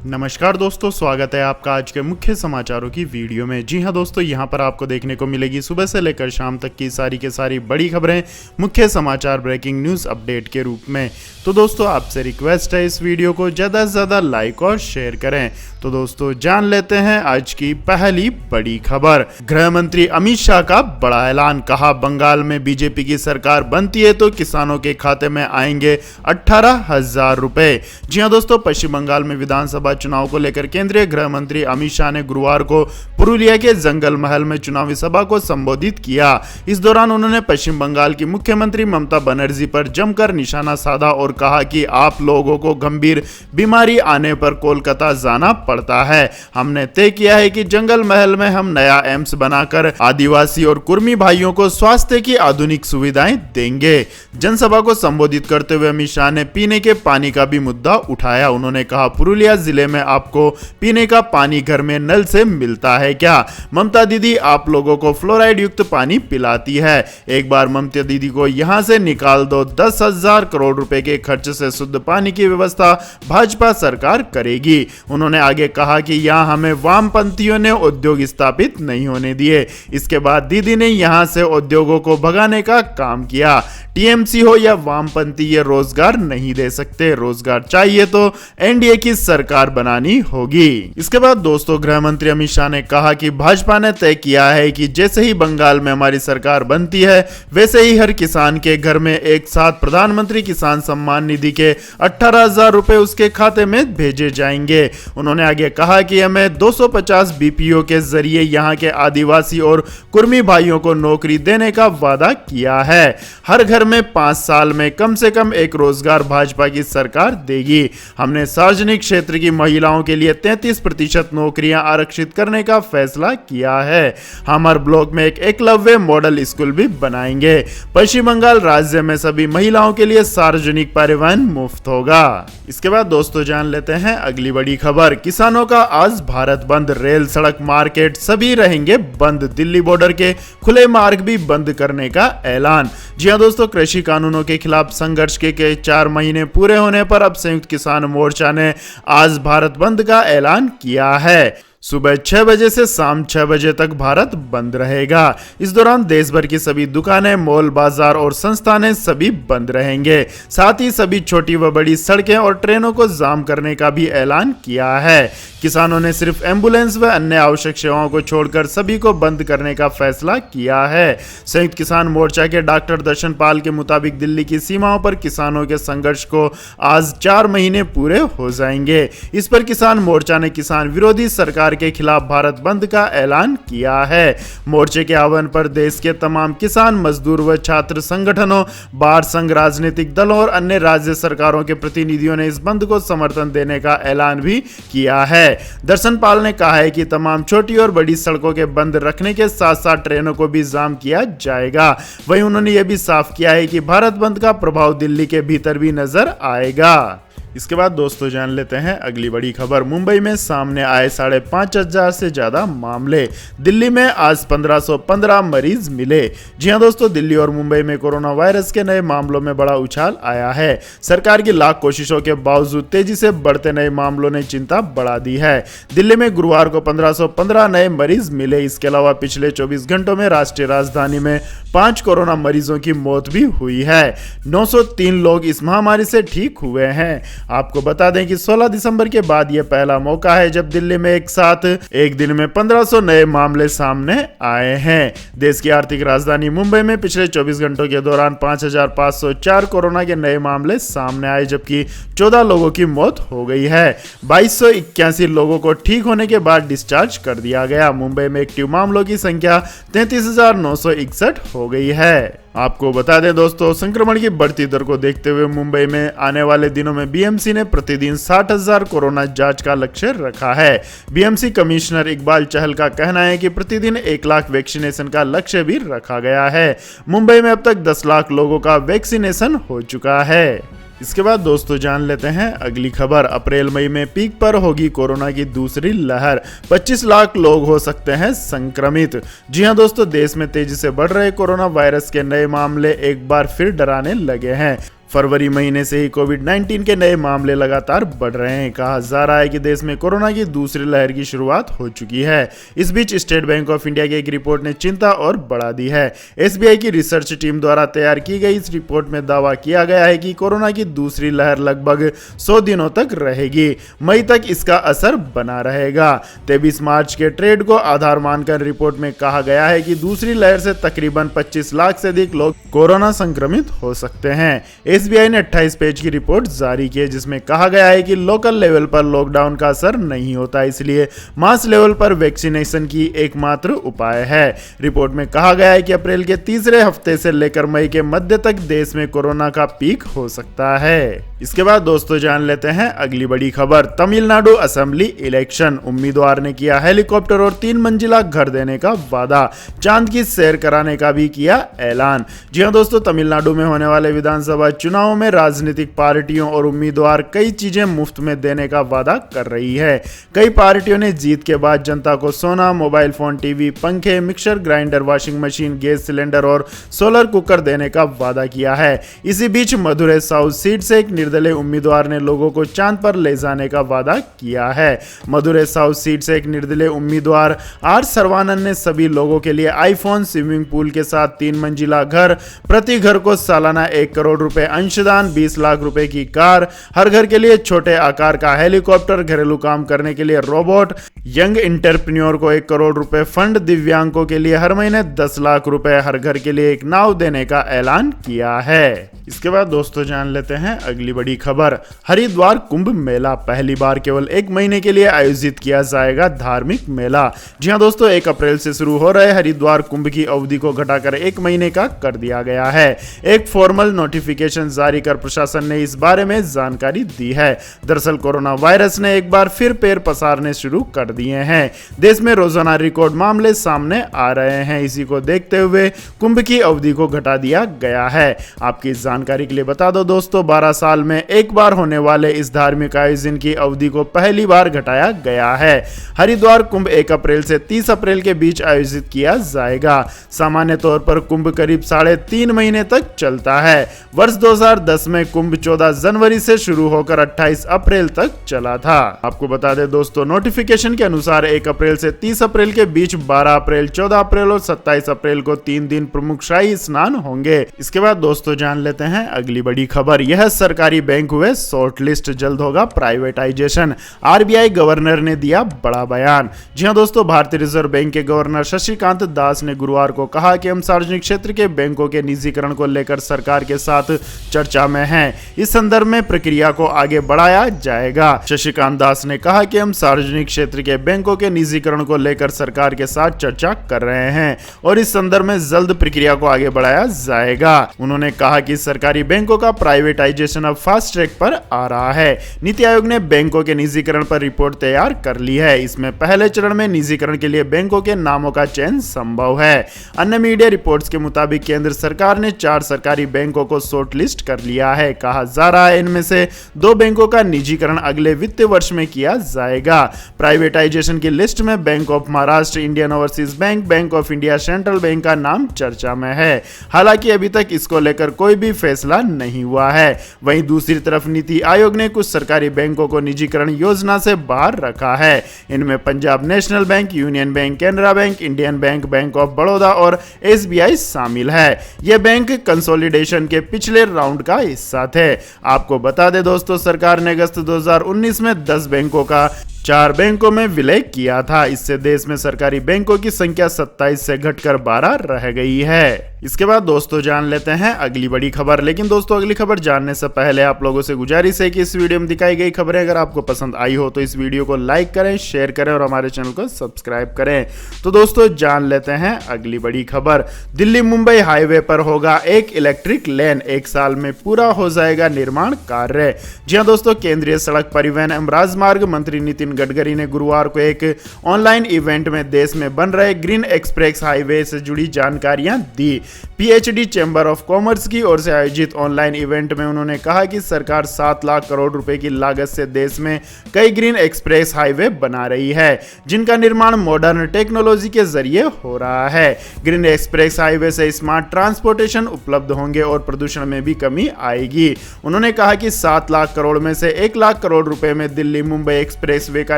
नमस्कार दोस्तों, स्वागत है आपका आज के मुख्य समाचारों की वीडियो में। जी हां दोस्तों, यहां पर आपको देखने को मिलेगी सुबह से लेकर शाम तक की सारी बड़ी खबरें मुख्य समाचार ब्रेकिंग न्यूज़ अपडेट के रूप में। तो दोस्तों आपसे रिक्वेस्ट है इस वीडियो को ज़्यादा से ज़्यादा लाइक और शेयर करें। तो दोस्तों जान लेते हैं आज की पहली बड़ी खबर। गृह मंत्री अमित शाह का बड़ा ऐलान, कहा बंगाल में बीजेपी की सरकार बनती है तो किसानों के खाते में आएंगे 18,000 रुपए। जी हां दोस्तों, पश्चिम बंगाल में विधानसभा चुनाव को लेकर केंद्रीय गृह मंत्री अमित शाह ने गुरुवार को पुरुलिया के जंगल महल में चुनावी सभा को संबोधित किया। इस दौरान उन्होंने पश्चिम बंगाल की मुख्यमंत्री ममता बनर्जी पर जमकर निशाना साधा और कहा कि आप लोगों को गंभीर बीमारी आने पर कोलकाता जाना पड़ता है। हमने तय किया है कि जंगल महल में हम नया एम्स बनाकर आदिवासी और कुर्मी भाइयों को स्वास्थ्य की आधुनिक सुविधाएं देंगे। जनसभा को संबोधित करते हुए अमित शाह ने पीने के पानी का भी मुद्दा उठाया। उन्होंने कहा, पुरुलिया जिले में आपको पीने का पानी घर में नल से मिलता है क्या? ममता दीदी आप लोगों को फ्लोराइड युक्त पानी पिलाती है। एक बार ममता दीदी को यहां से निकाल दो। 10,000 करोड़ रुपए के खर्च से शुद्ध पानी की व्यवस्था भाजपा सरकार करेगी। उन्होंने आगे कहा कि यहां हमें वामपंथियों ने उद्योग स्थापित नहीं होने दिए। इसके बाद दीदी ने यहां से उद्योगों को भगाने का काम किया। टीएमसी हो या वामपंथी ये रोजगार नहीं दे सकते। रोजगार चाहिए तो एनडीए की सरकार बनानी होगी। इसके बाद दोस्तों गृह मंत्री अमित शाह ने कहा कि भाजपा ने तय किया है कि जैसे ही बंगाल में हमारी सरकार बनती है वैसे ही हर किसान के घर में एक साथ प्रधानमंत्री किसान सम्मान निधि के 18,000 रुपए उसके खाते में भेजे जाएंगे। उन्होंने आगे कहा कि हमें 250 बीपीओ के जरिए यहाँ के आदिवासी और कुर्मी भाइयों को नौकरी देने का वादा किया है। हर घर में 5 साल में कम से कम एक रोजगार भाजपा की सरकार देगी। हमने सार्वजनिक क्षेत्र की महिलाओं के लिए 33% नौकरियां आरक्षित करने का फैसला किया है। हम हर ब्लॉक में एक एकलव्य मॉडल स्कूल भी बनाएंगे। पश्चिम बंगाल राज्य में सभी महिलाओं के लिए सार्वजनिक परिवहन मुफ्त होगा। इसके बाद दोस्तों जान लेते हैं अगली बड़ी खबर। किसानों का आज भारत बंद, रेल सड़क मार्केट सभी रहेंगे बंद। दिल्ली बॉर्डर के खुले मार्ग भी बंद करने का ऐलान। जी हां दोस्तों, कृषि कानूनों के खिलाफ संघर्ष के 4 महीने पूरे होने पर अब संयुक्त किसान मोर्चा ने आज भारत बंद का ऐलान किया है। सुबह 6 बजे से शाम 6 बजे तक भारत बंद रहेगा। इस दौरान देश भर की सभी दुकानें, मॉल, बाजार और संस्थानें सभी बंद रहेंगे। साथ ही सभी छोटी व बड़ी सड़कें और ट्रेनों को जाम करने का भी ऐलान किया है। किसानों ने सिर्फ एम्बुलेंस व अन्य आवश्यक सेवाओं को छोड़कर सभी को बंद करने का फैसला किया है। संयुक्त किसान मोर्चा के डॉक्टर दर्शन पाल के मुताबिक दिल्ली की सीमाओं पर किसानों के संघर्ष को आज 4 महीने पूरे हो जाएंगे। इस पर किसान मोर्चा ने किसान विरोधी सरकार के खिलाफ भारत बंद का ऐलान किया है। मोर्चे के आह्वान पर देश के तमाम किसान, मजदूर व छात्र संगठनों, बार संघ, राजनीतिक दलों और अन्य राज्य सरकारों के प्रतिनिधियों ने इस बंद को समर्थन देने का ऐलान भी किया है। दर्शन पाल ने कहा है कि तमाम छोटी और बड़ी सड़कों के बंद रखने के साथ साथ ट्रेनों को भी जाम किया जाएगा। वहीं उन्होंने यह भी साफ किया है कि भारत बंद का प्रभाव दिल्ली के भीतर भी नजर आएगा। इसके बाद दोस्तों जान लेते हैं अगली बड़ी खबर। मुंबई में सामने आए 5,500 से ज्यादा मामले। दिल्ली में आज 1,515 मरीज मिले। जी हां दोस्तों, दिल्ली और मुंबई में कोरोना वायरस के नए मामलों में बड़ा उछाल आया है। सरकार की लाख कोशिशों के बावजूद तेजी से बढ़ते नए मामलों ने चिंता बढ़ा दी है। दिल्ली में गुरुवार को 1,515 नए मरीज मिले। इसके अलावा पिछले 24 घंटों में राष्ट्रीय राजधानी में 5 कोरोना मरीजों की मौत भी हुई है। 903 लोग इस महामारी से ठीक हुए हैं। आपको बता दें कि 16 दिसंबर के बाद यह पहला मौका है जब दिल्ली में एक साथ एक दिन में 1,500 नए मामले सामने आए हैं। देश की आर्थिक राजधानी मुंबई में पिछले 24 घंटों के दौरान 5,504 कोरोना के नए मामले सामने आए, जबकि 14 लोगों की मौत हो गई है। 2,281 लोगों को ठीक होने के बाद डिस्चार्ज कर दिया गया। मुंबई में एक्टिव मामलों की संख्या 33,961 हो गई है। आपको बता दें दोस्तों, संक्रमण की बढ़ती दर को देखते हुए मुंबई में आने वाले दिनों में बीएमसी ने प्रतिदिन 60,000 कोरोना जांच का लक्ष्य रखा है। बीएमसी कमिश्नर इकबाल चहल का कहना है कि प्रतिदिन 1 लाख वैक्सीनेशन का लक्ष्य भी रखा गया है। मुंबई में अब तक 10 लाख लोगों का वैक्सीनेशन हो चुका है। इसके बाद दोस्तों जान लेते हैं अगली खबर। अप्रैल मई में पीक पर होगी कोरोना की दूसरी लहर। 25 लाख लोग हो सकते हैं संक्रमित। जी हां दोस्तों, देश में तेजी से बढ़ रहे कोरोना वायरस के नए मामले एक बार फिर डराने लगे हैं। फरवरी महीने से ही कोविड-19 के नए मामले लगातार बढ़ रहे हैं। कहा जा रहा है कि देश में कोरोना की दूसरी लहर की शुरुआत हो चुकी है। इस बीच स्टेट बैंक ऑफ इंडिया की एक रिपोर्ट ने चिंता और बढ़ा दी है। एसबीआई की रिसर्च टीम द्वारा तैयार की गई इस रिपोर्ट में दावा किया गया है कि कोरोना की दूसरी लहर लगभग 100 दिनों तक रहेगी। मई तक इसका असर बना रहेगा। 23 मार्च के ट्रेड को आधार मानकर रिपोर्ट में कहा गया है कि दूसरी लहर से तकरीबन 25 लाख से अधिक लोग कोरोना संक्रमित हो सकते हैं। एसबीआई ने 28 पेज की रिपोर्ट जारी की है, जिसमें कहा गया है कि लोकल लेवल पर लॉकडाउन का असर नहीं होता, इसलिए मास लेवल पर वैक्सीनेशन की एकमात्र उपाय है। रिपोर्ट में कहा गया है कि अप्रैल के तीसरे हफ्ते से लेकर मई के मध्य तक देश में कोरोना का पीक हो सकता है। इसके बाद दोस्तों जान लेते हैं अगली बड़ी खबर। तमिलनाडु असेंबली इलेक्शन, उम्मीदवार ने किया हेलीकॉप्टर और 3 मंजिला घर देने का वादा, चांद की सैर कराने का भी किया ऐलान। जी हां दोस्तों, तमिलनाडु में होने वाले विधानसभा चुनाव में राजनीतिक पार्टियों और उम्मीदवार कई चीजें मुफ्त में देने का वादा कर रही है। कई पार्टियों ने जीत के बाद जनता को सोना, मोबाइल फोन, टीवी, पंखे, mixer grinder, washing machine, gas cylinder और सोलर कुकर देने का वादा किया है। इसी बीच मदुरै साउथ सीट से एक निर्दलीय उम्मीदवार ने लोगों को चांद पर ले जाने का वादा किया है। मदुरै साउथ सीट से एक निर्दलीय उम्मीदवार आर सर्वानंद ने सभी लोगों के लिए आईफोन, स्विमिंग पूल के साथ 3 मंजिला घर, प्रति घर को सालाना 1 करोड़ रुपए अंशदान, 20 लाख रुपए की कार, हर घर के लिए छोटे आकार का हेलीकॉप्टर, घरेलू काम करने के लिए रोबोट, यंग एंटरप्रेन्योर को 1 करोड़ रुपए फंड, दिव्यांगों के लिए हर महीने 10 लाख रुपए, हर घर के लिए एक नाव देने का ऐलान किया है। इसके बाद दोस्तों जान लेते हैं अगली बड़ी खबर। हरिद्वार कुंभ मेला, पहली बार केवल 1 महीने के लिए आयोजित किया जाएगा धार्मिक मेला। जी हां दोस्तों, 1 अप्रैल से शुरू हो रहे हरिद्वार कुंभ की अवधि को घटाकर 1 महीने का कर दिया गया है। एक फॉर्मल नोटिफिकेशन जारी कर प्रशासन ने इस बारे में जानकारी दी है। दरअसल कोरोना वायरस ने एक बार फिर पैर पसारने शुरू कर दिए हैं। देश में रोजाना रिकॉर्ड मामले सामने आ रहे हैं। इसी को देखते हुए कुंभ की अवधि को घटा दिया गया है। आपकी जानकारी के लिए बता दो दोस्तों, 12 साल में एक बार होने वाले इस धार्मिक आयोजन की अवधि को पहली बार घटाया गया है। हरिद्वार कुंभ 1 अप्रैल से 30 अप्रैल के बीच आयोजित किया जाएगा। सामान्य तौर पर कुंभ करीब 3.5 महीने तक चलता है। वर्ष 2010 में कुंभ 14 जनवरी से शुरू होकर 28 अप्रैल तक चला था। आपको बता दें दोस्तों, नोटिफिकेशन के अनुसार 1 अप्रैल से 30 अप्रैल के बीच 12 अप्रैल, 14 अप्रैल और 27 अप्रैल को 3 दिन प्रमुख शाही स्नान होंगे। इसके बाद दोस्तों जान लेते हैं अगली बड़ी खबर। यह सरकारी बैंक हुए शॉर्ट लिस्ट, जल्द होगा प्राइवेटाइजेशन, आरबीआई गवर्नर ने दिया बड़ा बयान। जी हां दोस्तों, भारतीय रिजर्व बैंक के गवर्नर शक्तिकांत दास ने गुरुवार को कहा कि हम सार्वजनिक क्षेत्र के बैंकों के निजीकरण को लेकर सरकार के साथ चर्चा में हैं। इस संदर्भ में प्रक्रिया को आगे बढ़ाया जाएगा। शक्तिकांत दास ने कहा कि हम सार्वजनिक क्षेत्र के बैंकों के निजीकरण को लेकर सरकार के साथ चर्चा कर रहे हैं और इस संदर्भ में जल्द प्रक्रिया को आगे बढ़ाया जाएगा। उन्होंने कहा कि सरकारी बैंकों का प्राइवेटाइजेशन अब फास्ट ट्रैक पर आ रहा है। नीति आयोग ने बैंकों के निजीकरण पर रिपोर्ट तैयार कर ली है। इसमें पहले चरण में निजीकरण के लिए बैंकों के नामों का चयन संभव है। अन्य मीडिया रिपोर्ट्स के मुताबिक केंद्र सरकार ने 4 सरकारी बैंकों को शॉर्ट लिस्ट कर लिया है। कहा जा रहा है इनमें से 2 बैंकों का निजीकरण अगले वित्तीय वर्ष में किया जाएगा। प्राइवेटाइजेशन की लिस्ट में bank of Maharashtra, Indian overseas bank, bank of India, central bank का नाम चर्चा में है। हालांकि अभी तक इसको लेकर कोई भी फैसला नहीं हुआ है। वहीं दूसरी तरफ नीति आयोग ने कुछ सरकारी बैंकों को निजीकरण योजना से बाहर रखा है। इनमें Punjab national bank, union bank, Canara bank, Indian bank, bank of Baroda और एसबीआई शामिल है। ये बैंक कंसोलिडेशन के पिछले राउंड का हिस्सा थे। आपको बता दें दोस्तों, सरकार ने अगस्त 2019 में 10 बैंकों का 4 बैंकों में विलय किया था। इससे देश में सरकारी बैंकों की संख्या 27 से घटकर 12 रह गई है। इसके बाद दोस्तों जान लेते हैं अगली बड़ी खबर। लेकिन दोस्तों अगली खबर जानने से पहले आप लोगों से गुजारिश है कि इस वीडियो में दिखाई गई खबरें अगर आपको पसंद आई हो तो इस वीडियो को लाइक करें, शेयर करें और हमारे चैनल को सब्सक्राइब करें। तो दोस्तों जान लेते हैं अगली बड़ी खबर। दिल्ली मुंबई हाईवे पर होगा एक इलेक्ट्रिक लेन, 1 साल में पूरा हो जाएगा निर्माण कार्य। जी हां दोस्तों, केंद्रीय सड़क परिवहन एवं राजमार्ग मंत्री नितिन गडकरी ने गुरुवार को एक ऑनलाइन इवेंट में देश में बन रहे ग्रीन एक्सप्रेस हाईवे से जुड़ी जानकारियां दी। पीएचडी चैम्बर ऑफ कॉमर्स की ओर से आयोजित ऑनलाइन इवेंट में उन्होंने कहा कि सरकार 7 लाख करोड़ रुपए की लागत से देश में कई ग्रीन एक्सप्रेस हाईवे बना रही है, जिनका निर्माण मॉडर्न टेक्नोलॉजी के जरिए हो रहा है। ग्रीन एक्सप्रेस हाईवे से स्मार्ट ट्रांसपोर्टेशन उपलब्ध होंगे और प्रदूषण में भी कमी आएगी। उन्होंने कहा कि 7 लाख करोड़ में से 1 लाख करोड़ रुपए में दिल्ली मुंबई एक्सप्रेसवे का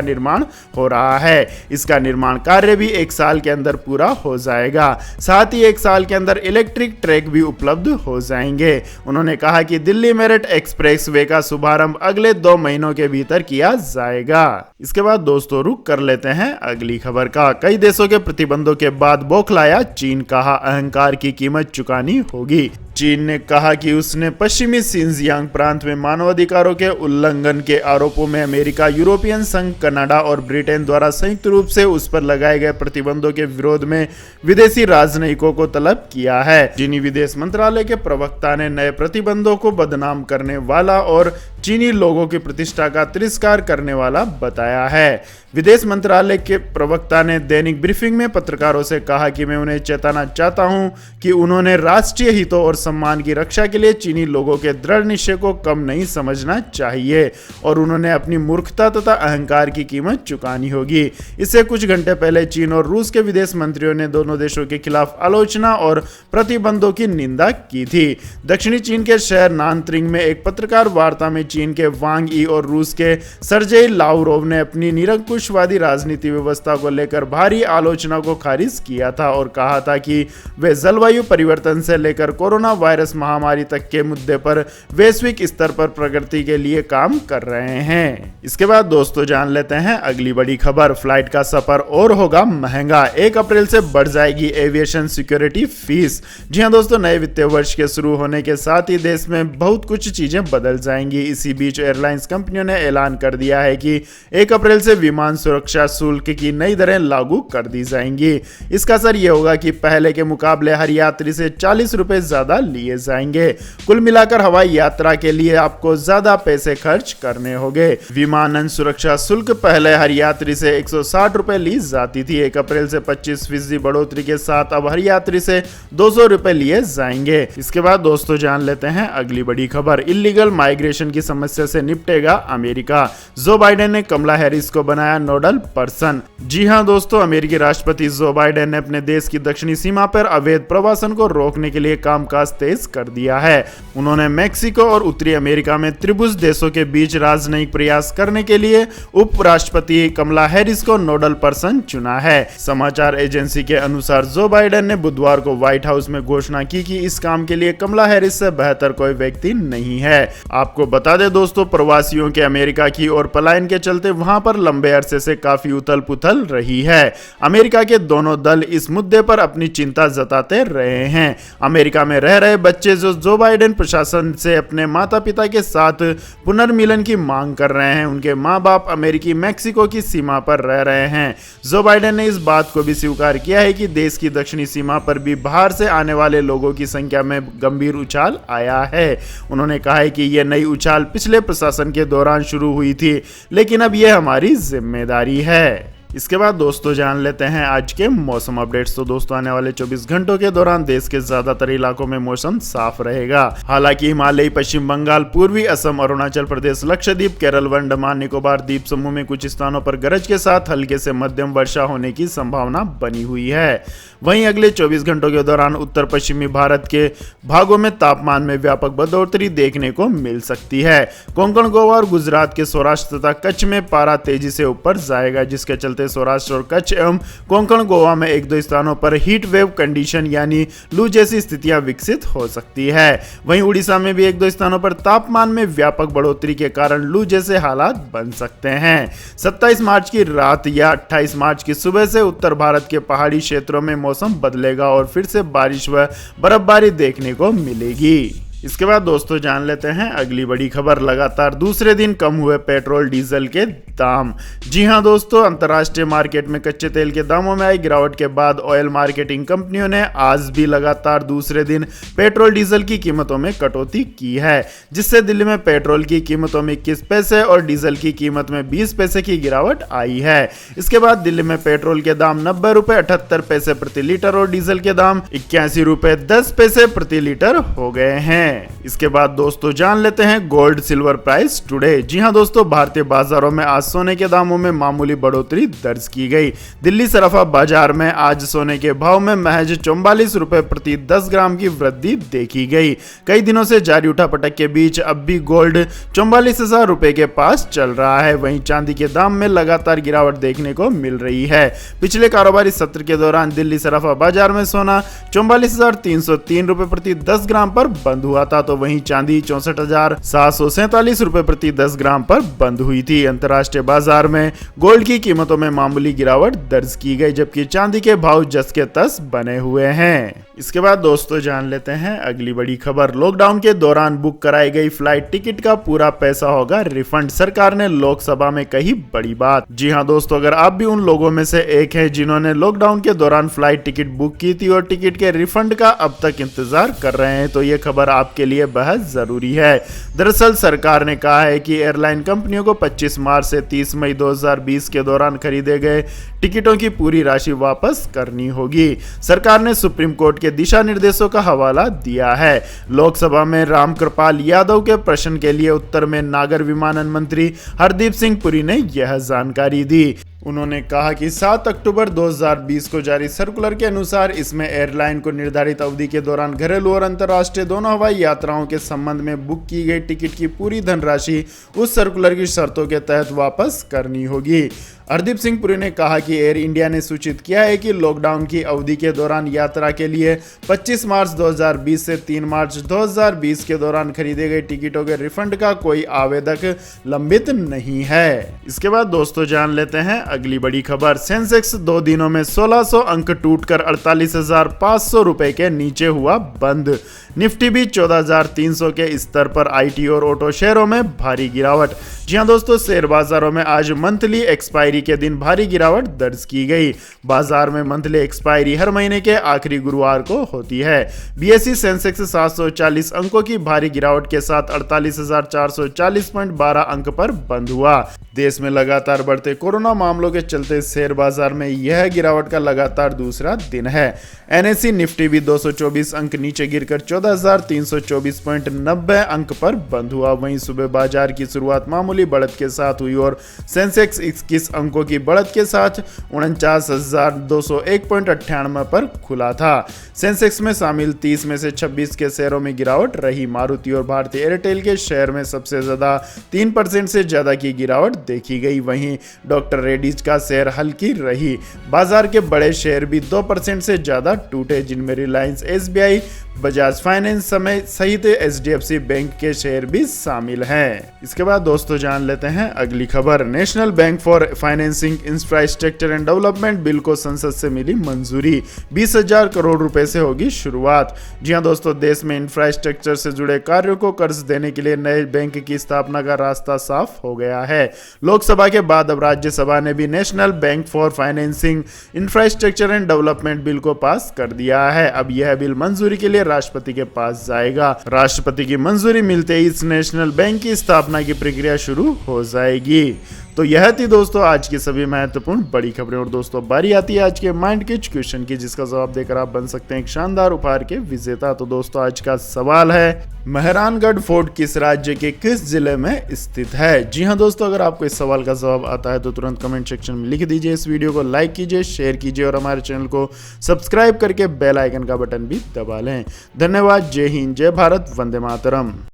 निर्माण हो रहा है। इसका निर्माण कार्य भी 1 साल के अंदर पूरा हो जाएगा। साथ ही 1 साल के अंदर इलेक्ट्रिक ट्रैक भी उपलब्ध हो जाएंगे। उन्होंने कहा कि दिल्ली मेरठ एक्सप्रेसवे का शुभारंभ अगले 2 महीनों के भीतर किया जाएगा। इसके बाद दोस्तों रुक कर लेते हैं अगली खबर का। कई देशों के प्रतिबंधों के बाद बौखलाया चीन, कहा अहंकार की कीमत चुकानी होगी। चीन ने कहा कि उसने पश्चिमी सिंजियांग प्रांत में मानवाधिकारों के उल्लंघन के आरोपों में अमेरिका, यूरोपियन संघ, कनाडा और ब्रिटेन द्वारा संयुक्त रूप से उस पर लगाए गए प्रतिबंधों के विरोध में विदेशी राजनयिकों को तलब किया है। चीनी विदेश मंत्रालय के प्रवक्ता ने नए प्रतिबंधों को बदनाम करने वाला और चीनी लोगों की प्रतिष्ठा का तिरस्कार करने वाला बताया है। विदेश मंत्रालय के प्रवक्ता ने दैनिक ब्रीफिंग में पत्रकारों से कहा कि मैं उन्हें चेताना चाहता हूं कि उन्होंने राष्ट्रीय हितों और सम्मान की रक्षा के लिए चीनी लोगों के दृढ़ निश्चय को कम नहीं समझना चाहिए और उन्होंने अपनी मूर्खता तथा अहंकार की कीमत चुकानी होगी। इससे कुछ घंटे पहले चीन और रूस के विदेश मंत्रियों ने दोनों देशों के खिलाफ आलोचना और प्रतिबंधों की निंदा की थी। दक्षिणी चीन के शहर नानत्रिंग में एक पत्रकार वार्ता में चीन के वांग ई और रूस के सर्जेई लावरोव ने अपनी निरंकुशवादी राजनीति व्यवस्था को लेकर भारी आलोचना को खारिज किया था और कहा था कि वे जलवायु परिवर्तन से लेकर कोरोना वायरस महामारी तक के मुद्दे पर वैश्विक स्तर पर प्रगति के लिए काम कर रहे हैं। इसके बाद दोस्तों जान लेते हैं अगली बड़ी खबर। फ्लाइट का सफर और होगा महंगा, 1 अप्रैल से बढ़ जाएगी एविएशन सिक्योरिटी फीस। जी हां दोस्तों, नए वित्तीय वर्ष के शुरू होने के साथ ही देश में बहुत कुछ चीजें बदल जाएंगी। इसी बीच एयरलाइंस कंपनियों ने ऐलान कर दिया है कि 1 अप्रैल से विमान सुरक्षा शुल्क की नई दरें लागू कर दी जाएंगी। इसका असर यह होगा कि पहले के मुकाबले हर यात्री से 40 रुपए ज्यादा लिए जाएंगे। कुल मिलाकर हवाई यात्रा के लिए आपको ज्यादा पैसे खर्च करने होंगे। विमानन सुरक्षा शुल्क पहले हर यात्री से 160 रुपए ली जाती थी। 1 अप्रैल से 25% बढ़ोतरी के साथ अब हर यात्री से 200 रुपए लिए जाएंगे। इसके बाद दोस्तों जान लेते हैं अगली बड़ी खबर। इलीगल माइग्रेशन की समस्या से निपटेगा अमेरिका, जो बाइडेन ने कमला हैरिस को बनाया नोडल पर्सन। जी हां दोस्तों, अमेरिकी राष्ट्रपति जो बाइडेन ने अपने देश की दक्षिणी सीमा पर अवैध प्रवासन को रोकने के लिए कामकाज तेज कर दिया है। उन्होंने मेक्सिको और उत्तरी अमेरिका में त्रिभुज देशों के बीच राजनयिक प्रयास करने के लिए उपराष्ट्रपति कमला हैरिस को नोडल पर्सन चुना है। समाचार एजेंसी के अनुसार जो बाइडेन ने बुधवार को व्हाइट हाउस में घोषणा की कि इस काम के लिए कमला हैरिस से बेहतर कोई व्यक्ति नहीं है। आपको बता दें दोस्तों, प्रवासियों के अमेरिका की ओर पलायन के चलते वहां पर लंबे अरसे से काफी उथल पुथल रही है। अमेरिका के दोनों दल इस मुद्दे पर अपनी चिंता जताते रहे हैं। अमेरिका में रह रहे बच्चे जो बाइडेन प्रशासन से अपने माता पिता के साथ पुनर्मिलन की मांग कर रहे हैं, उनके माँ बाप अमेरिकी मेक्सिको की सीमा पर रह रहे हैं। जो बाइडेन ने इस बात को भी स्वीकार किया है कि देश की दक्षिणी सीमा पर भी बाहर से आने वाले लोगों की संख्या में गंभीर उछाल आया है। उन्होंने कहा है कि यह नई उछाल पिछले प्रशासन के दौरान शुरू हुई थी, लेकिन अब यह हमारी जिम्मेदारी है। इसके बाद दोस्तों जान लेते हैं आज के मौसम अपडेट्स। तो दोस्तों आने वाले 24 घंटों के दौरान देश के ज्यादातर इलाकों में मौसम साफ रहेगा। हालांकि हिमालयी पश्चिम बंगाल, पूर्वी असम, अरुणाचल प्रदेश, लक्षद्वीप, केरल, अंडमान निकोबार द्वीप समूह में कुछ स्थानों पर गरज के साथ हल्के से मध्यम वर्षा होने की संभावना बनी हुई है। वहीं अगले 24 घंटों के दौरान उत्तर पश्चिमी भारत के भागों में तापमान में व्यापक बढ़ोतरी देखने को मिल सकती है। कोंकण, गोवा और गुजरात के सौराष्ट्र तथा कच्छ में पारा तेजी से ऊपर जाएगा, जिसके चलते सौराष्ट्र और कच्छ एवं कोंकण गोवा में 1-2 स्थानों पर हीट वेव कंडीशन यानी लू जैसी स्थितियां विकसित हो सकती है। वहीं उड़ीसा में भी 1-2 स्थानों पर तापमान में व्यापक बढ़ोतरी के कारण लू जैसे हालात बन सकते हैं। 27 मार्च की रात या 28 मार्च की सुबह से उत्तर भारत के पहाड़ी क्षेत्रों में मौसम बदलेगा और फिर से बारिश व बर्फबारी देखने को मिलेगी। इसके बाद दोस्तों जान लेते हैं अगली बड़ी खबर। लगातार दूसरे दिन कम हुए पेट्रोल डीजल के दाम। जी हां दोस्तों, अंतर्राष्ट्रीय मार्केट में कच्चे तेल के दामों में आई गिरावट के बाद ऑयल मार्केटिंग कंपनियों ने आज भी लगातार दूसरे दिन पेट्रोल डीजल की कीमतों में कटौती की है, जिससे दिल्ली में पेट्रोल की कीमतों में 21 पैसे और डीजल की कीमत में 20 पैसे की गिरावट आई है। इसके बाद दिल्ली में पेट्रोल के दाम 90 रुपए 78 पैसे प्रति लीटर और डीजल के दाम 81 रुपए 10 पैसे प्रति लीटर हो गए हैं। इसके बाद दोस्तों जान लेते हैं गोल्ड सिल्वर प्राइस टुडे। जी हां दोस्तों, भारतीय बाजारों में आज सोने के दामों में मामूली बढ़ोतरी दर्ज की गई। दिल्ली सराफा बाजार में आज सोने के भाव में महज 44 रुपए प्रति 10 ग्राम की वृद्धि देखी गई। कई दिनों से जारी उठापटक के बीच अब भी गोल्ड 44,000 रुपए के पास चल रहा है। वहीं चांदी के दाम में लगातार गिरावट देखने को मिल रही है। पिछले कारोबारी सत्र के दौरान दिल्ली सराफा बाजार में सोना 44,303 रुपए प्रति 10 ग्राम पर बंद हुआ था, तो वहीं चांदी 64,747 रुपए प्रति 10 ग्राम पर बंद हुई थी। अंतर्राष्ट्रीय बाजार में गोल्ड की कीमतों में मामूली गिरावट दर्ज की गई, जबकि चांदी के भाव जस के तस बने हुए हैं। इसके बाद दोस्तों जान लेते हैं अगली बड़ी खबर। लॉकडाउन के दौरान बुक कराई गई फ्लाइट टिकट का पूरा पैसा होगा रिफंड। सरकार ने लोकसभा में कही बड़ी बात। जी हां दोस्तों, अगर आप भी उन लोगों में से एक हैं जिन्होंने लॉकडाउन के दौरान फ्लाइट टिकट बुक की थी और टिकट के रिफंड का अब तक इंतजार कर रहे हैं, तो ये खबर आपके लिए बेहद जरूरी है। दरअसल सरकार ने कहा है कि एयरलाइन कंपनियों को 25 मार्च से 30 मई 2020 के दौरान खरीदे गए टिकटों की पूरी राशि वापस करनी होगी। सरकार ने सुप्रीम कोर्ट के दिशा निर्देशों का हवाला दिया है। लोकसभा में रामकृपाल यादव के प्रश्न के लिए उत्तर में नागर विमानन मंत्री हरदीप सिंह पुरी ने यह जानकारी दी। उन्होंने कहा कि 7 अक्टूबर 2020 को जारी सर्कुलर के अनुसार इसमें एयरलाइन को निर्धारित अवधि के दौरान घरेलू और अंतर्राष्ट्रीय दोनों हवाई यात्राओं के संबंध में बुक की गई टिकट की पूरी धनराशि उस सर्कुलर की शर्तों के तहत वापस करनी होगी। हरदीप सिंह पुरी ने कहा कि एयर इंडिया ने सूचित किया है कि लॉकडाउन की अवधि के दौरान यात्रा के लिए 25 मार्च 2020 से 3 मार्च 2020 के दौरान खरीदे गए टिकटों के रिफंड का कोई आवेदक लंबित नहीं है। इसके बाद दोस्तों जान लेते हैं अगली बड़ी खबर। सेंसेक्स 2 दिनों में 1600 अंक टूटकर 48,500 रुपए के नीचे हुआ बंद। निफ्टी भी 14,300 के स्तर पर। आईटी और ऑटो शेयरों में भारी गिरावट। जी हां दोस्तों, शेयर बाजारों में आज मंथली एक्सपायरी के दिन भारी गिरावट दर्ज की गई। बाजार में मंथली एक्सपायरी हर महीने के आखिरी गुरुवार को होती है। बीएसई सेंसेक्स 740 अंकों की भारी गिरावट के साथ 48,440.12 अंक पर बंद हुआ। देश में लगातार बढ़ते कोरोना मामलों के चलते शेयर बाजार में यह गिरावट का लगातार दूसरा दिन है। एनएसई निफ्टी भी 224 अंक नीचे गिरकर 14,324.90 अंक पर बंद हुआ। वहीं सुबह बाजार की शुरुआत मामूली बढ़त के साथ हुई और सेंसेक्स 21 अंकों की बढ़त के साथ 49,201.98 पर खुला था। सेंसेक्स में शामिल 30 में से 26 के शेयरों में गिरावट रही। मारुति और भारतीय एयरटेल के शेयर में सबसे ज्यादा 3% से ज्यादा की गिरावट देखी गई। वहीं डॉक्टर रेड्डीज का शेयर हल्की रही। बाजार के बड़े शेयर भी 2% से ज्यादा टूटे, जिनमें रिलायंस, एसबीआई, बजाज फाइनेंस सहित एचडीएफसी बैंक के शेयर भी शामिल हैं। इसके बाद दोस्तों जान लेते हैं अगली खबर। National bank for financing infrastructure and development bill को संसद से मिली मंजूरी। 20,000 करोड़ रुपए से होगी शुरुआत। जी हां दोस्तों, देश में इंफ्रास्ट्रक्चर से जुड़े कार्यों को कर्ज देने के लिए नए बैंक की स्थापना का रास्ता साफ हो गया है। लोकसभा के बाद अब राज्यसभा ने भी national bank for financing infrastructure and development bill को पास कर दिया है। अब यह बिल मंजूरी के लिए राष्ट्रपति के पास जाएगा। राष्ट्रपति की मंजूरी मिलते ही इस नेशनल बैंक की स्थापना की प्रक्रिया शुरू हो जाएगी। तो यह थी दोस्तों आज की सभी महत्वपूर्ण बड़ी खबरें। और दोस्तों बारी आती है आज के माइंड किच क्वेश्चन की, जिसका जवाब देकर आप बन सकते हैं एक शानदार उपहार के विजेता। तो दोस्तों आज का सवाल है, मेहरानगढ़ फोर्ट किस राज्य के किस जिले में स्थित है? जी हां दोस्तों, अगर आपको इस सवाल का जवाब आता है तो तुरंत कमेंट सेक्शन में लिख दीजिए। इस वीडियो को लाइक कीजिए, शेयर कीजिए और हमारे चैनल को सब्सक्राइब करके बेल आइकन का बटन भी दबा लें। धन्यवाद। जय हिंद, जय भारत, वंदे मातरम।